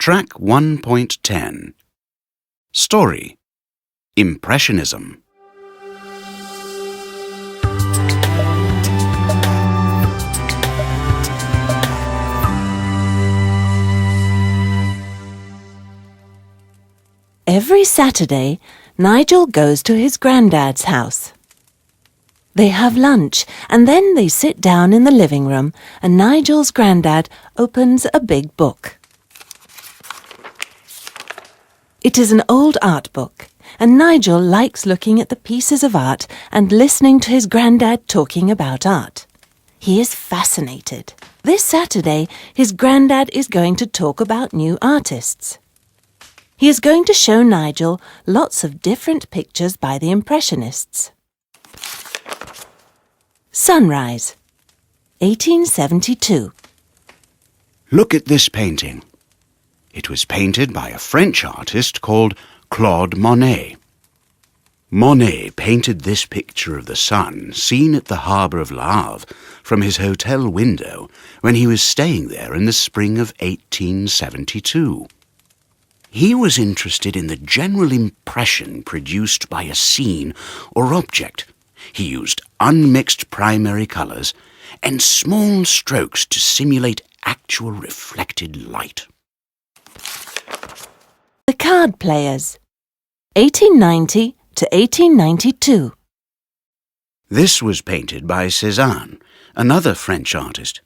Track 1.10 Story Impressionism. Every Saturday, Nigel goes to his granddad's house. They have lunch and then they sit down in the living room and Nigel's granddad opens a big book. It is an old art book and Nigel likes looking at the pieces of art and listening to his granddad talking about art. He is fascinated. This Saturday, his granddad is going to talk about new artists. He is going to show Nigel lots of different pictures by the Impressionists. Sunrise, 1872. Look at this painting. It was painted by a French artist called Claude Monet. Monet painted this picture of the sun seen at the harbour of Le Havre from his hotel window when he was staying there in the spring of 1872. He was interested in the general impression produced by a scene or object. He used unmixed primary colours and small strokes to simulate actual reflected light. The Card Players, 1890 to 1892. This was painted by Cézanne, another French artist.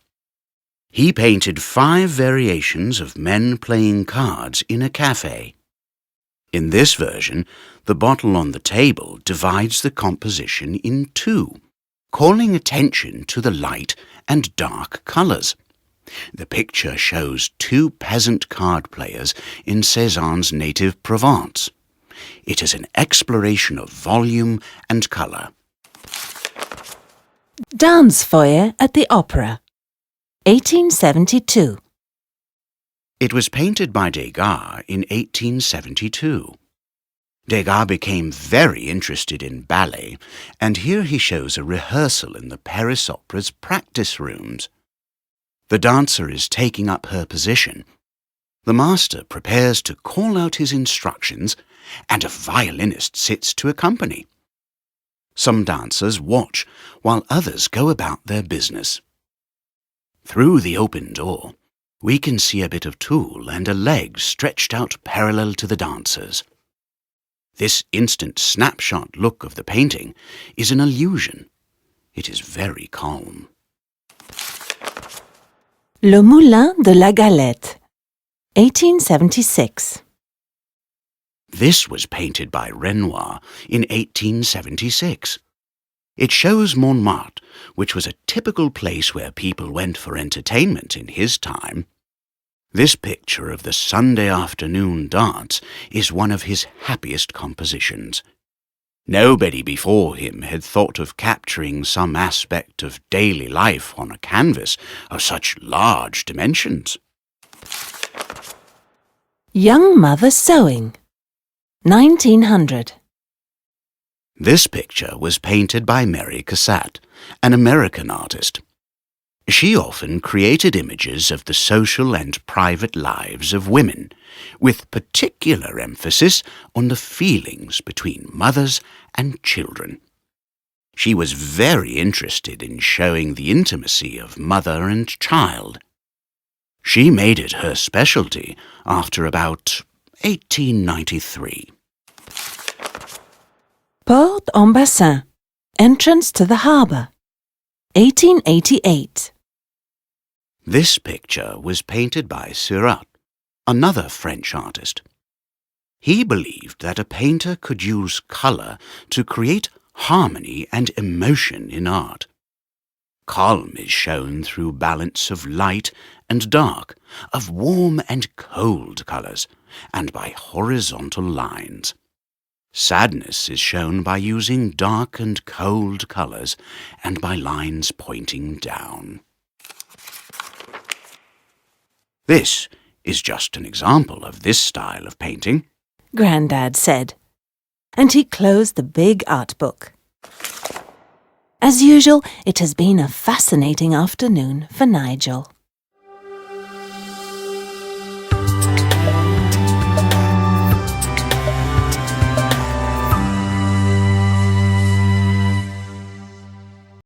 He painted 5 variations of men playing cards in a café. In this version, the bottle on the table divides the composition in 2, calling attention to the light and dark colours. The picture shows 2 peasant card players in Cézanne's native Provence. It is an exploration of volume and colour. Dance Foyer at the Opera, 1872. It was painted by Degas in 1872. Degas became very interested in ballet, and here he shows a rehearsal in the Paris Opera's practice rooms. The dancer is taking up her position. The master prepares to call out his instructions, and a violinist sits to accompany. Some dancers watch, while others go about their business. Through the open door, we can see a bit of tulle and a leg stretched out parallel to the dancers. This instant snapshot look of the painting is an illusion. It is very calm. Le Moulin de la Galette, 1876. This was painted by Renoir in 1876. It shows Montmartre, which was a typical place where people went for entertainment in his time. This picture of the Sunday afternoon dance is one of his happiest compositions. Nobody before him had thought of capturing some aspect of daily life on a canvas of such large dimensions. Young Mother Sewing, 1900. This picture was painted by Mary Cassatt, an American artist. She often created images of the social and private lives of women, with particular emphasis on the feelings between mothers and children. She was very interested in showing the intimacy of mother and child. She made it her specialty after about 1893. Port en Bassin, Entrance to the Harbour, 1888. This picture was painted by Seurat, another French artist. He believed that a painter could use colour to create harmony and emotion in art. Calm is shown through balance of light and dark, of warm and cold colours, and by horizontal lines. Sadness is shown by using dark and cold colours and by lines pointing down. This is just an example of this style of painting, Grandad said, and he closed the big art book. As usual, it has been a fascinating afternoon for Nigel.